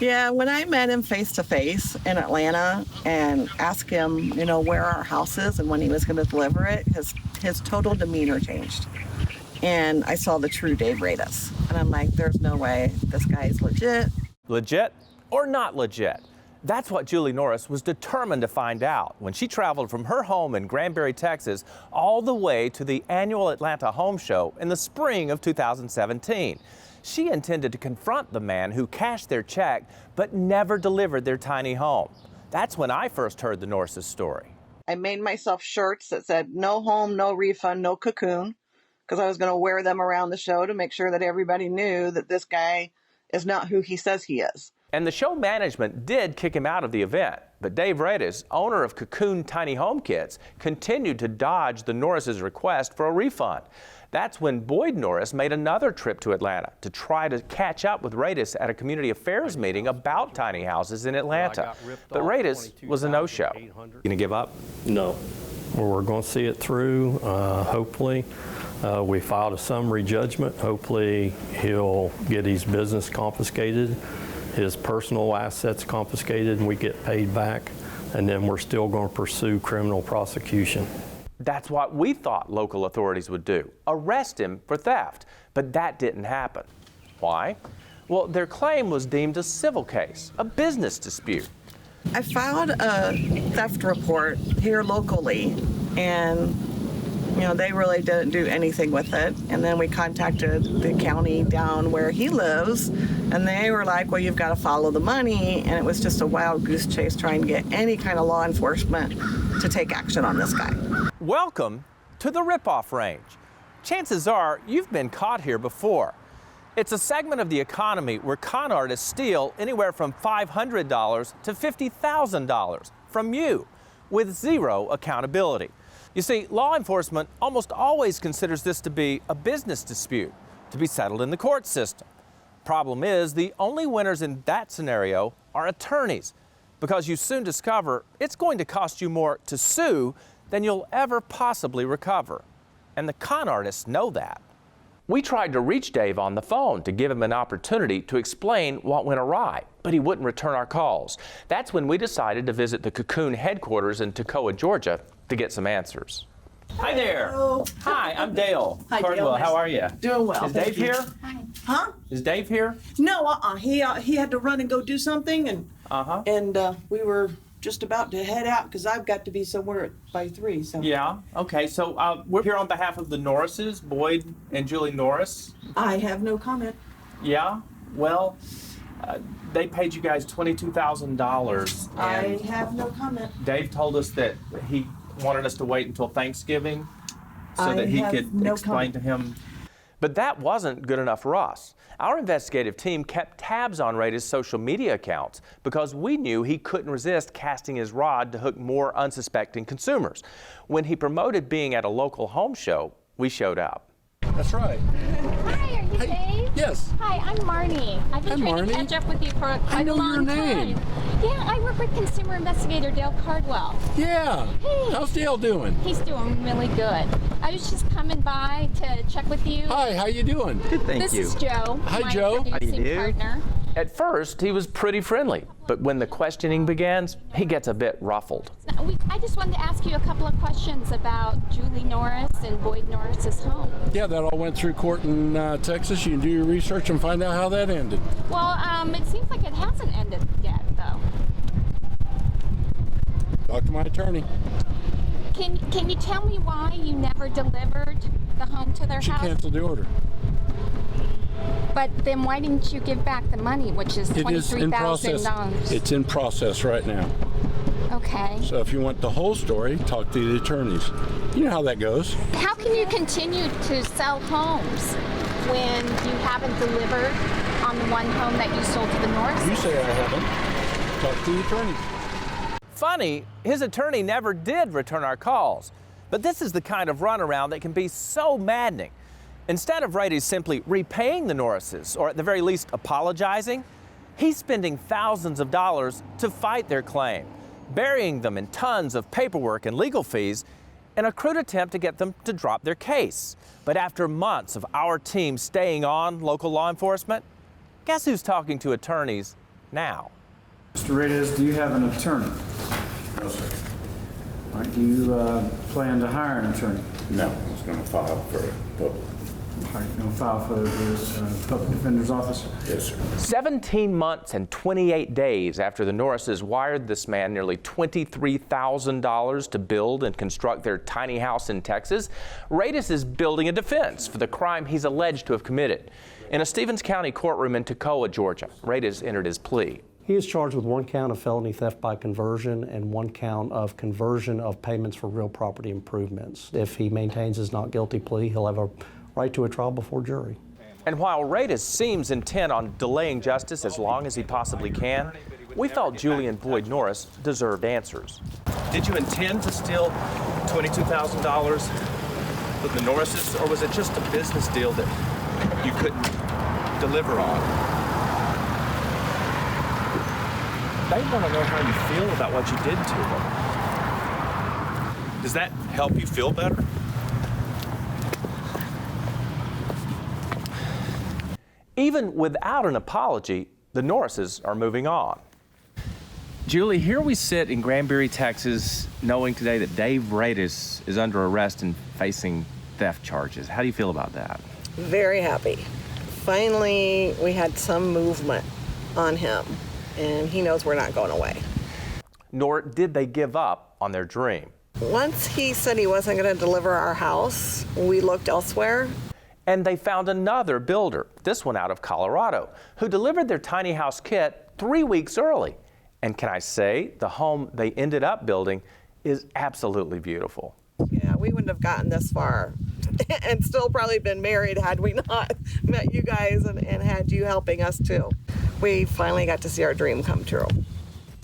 Yeah, when I met him face to face in Atlanta and asked him, where our house is and when he was going to deliver it, his total demeanor changed. And I saw the true Dave Radis. And I'm like, there's no way this guy is legit. Legit or not legit? That's what Julie Norris was determined to find out when she traveled from her home in Granbury, Texas, all the way to the annual Atlanta Home Show in the spring of 2017. She intended to confront the man who cashed their check but never delivered their tiny home. That's when I first heard the Norris' story. I made myself shirts that said, no home, no refund, no cocoon, because I was going to wear them around the show to make sure that everybody knew that this guy is not who he says he is. And the show management did kick him out of the event, but Dave Radis, owner of Cocoon Tiny Home Kits, continued to dodge the Norris' request for a refund. That's when Boyd Norris made another trip to Atlanta to try to catch up with Radis at a community affairs meeting about tiny houses in Atlanta. But Radis was a no-show. Gonna give up? No. Well, we're going to see it through, hopefully. We filed a summary judgment. Hopefully he'll get his business confiscated, his personal assets confiscated, and we get paid back. And then we're still going to pursue criminal prosecution. That's what we thought local authorities would do, arrest him for theft. But that didn't happen. Why? Well, their claim was deemed a civil case, a business dispute. I filed a theft report here locally, and they really didn't do anything with it. And then we contacted the county down where he lives, and they were like, well, you've got to follow the money. And it was just a wild goose chase trying to get any kind of law enforcement to take action on this guy. Welcome to the Ripoff Range. Chances are you've been caught here before. It's a segment of the economy where con artists steal anywhere from $500 to $50,000 from you with zero accountability. You see, law enforcement almost always considers this to be a business dispute, to be settled in the court system. Problem is, the only winners in that scenario are attorneys, because you soon discover it's going to cost you more to sue than you'll ever possibly recover. And the con artists know that. We tried to reach Dave on the phone to give him an opportunity to explain what went awry, but he wouldn't return our calls. That's when we decided to visit the Cocoon headquarters in Toccoa, Georgia, to get some answers. Hi there. Hello. Hi, I'm Dale. Hi, Cardwell. Dale. How are you? Doing well. Is Dave here? Hi. Huh? Is Dave here? No, he had to run and go do something, and we were just about to head out because I've got to be somewhere by 3. So Yeah. Okay. So we're here on behalf of the Norrises, Boyd and Julie Norris. I have no comment. Yeah. Well, they paid you guys $22,000. I have no comment. Dave told us that he wanted us to wait until Thanksgiving so that he could explain to him. But that wasn't good enough for us. Our investigative team kept tabs on Radis' social media accounts because we knew he couldn't resist casting his rod to hook more unsuspecting consumers. When he promoted being at a local home show, we showed up. That's right. Hi, are you Dave? Yes. Hi, I'm Marnie. I've been trying to catch up with you for quite a long time. Yeah, I work with consumer investigator Dale Cardwell. Yeah. Hey. How's Dale doing? He's doing really good. I was just coming by to check with you. Hi, how you doing? Good, thank you. This is Joe. Hi, Joe. My producing partner. At first, he was pretty friendly, but when the questioning begins, he gets a bit ruffled. I just wanted to ask you a couple of questions about Julie Norris and Boyd Norris's home. Yeah, that all went through court in Texas. You can do your research and find out how that ended. Well, it seems like it hasn't ended yet, though. Talk to my attorney. Can you tell me why you never delivered the home to their She house? canceled the order. But then why didn't you give back the money, which is It is in process. $23,000? It's in process right now. Okay. So if you want the whole story, talk to the attorneys. You know how that goes. How can you continue to sell homes when you haven't delivered on the one home that you sold to the Norris? You say I haven't. Talk to the attorneys. Funny, his attorney never did return our calls. But this is the kind of runaround that can be so maddening. Instead of Radis simply repaying the Norrises, or at the very least apologizing, he's spending thousands of dollars to fight their claim, burying them in tons of paperwork and legal fees in a crude attempt to get them to drop their case. But after months of our team staying on local law enforcement, guess who's talking to attorneys now. Mr. Reyes, do you have an attorney? No, sir. All right, do you plan to hire an attorney? No, I was going to file for it. All right, no file for the public defender's office? Yes, sir. 17 months and 28 days after the Norrises wired this man nearly $23,000 to build and construct their tiny house in Texas, Reyes is building a defense for the crime he's alleged to have committed. In a Stevens County courtroom in Toccoa, Georgia, Reyes entered his plea. He is charged with 1 count of felony theft by conversion and 1 count of conversion of payments for real property improvements. If he maintains his not guilty plea, he'll have a right to a trial before jury. And while Reyes seems intent on delaying justice as long as he possibly can, we felt Julian Boyd Norris deserved answers. Did you intend to steal $22,000 from the Norrises, or was it just a business deal that you couldn't deliver on? They want to know how you feel about what you did to them. Does that help you feel better? Even without an apology, the Norrises are moving on. Julie, here we sit in Granbury, Texas, knowing today that Dave Reyes is under arrest and facing theft charges. How do you feel about that? Very happy. Finally, we had some movement on him, and he knows we're not going away. Nor did they give up on their dream. Once he said he wasn't going to deliver our house, we looked elsewhere. And they found another builder, this one out of Colorado, who delivered their tiny house kit 3 weeks early. And can I say, the home they ended up building is absolutely beautiful. Yeah, we wouldn't have gotten this far and still probably been married had we not met you guys and had you helping us too. We finally got to see our dream come true.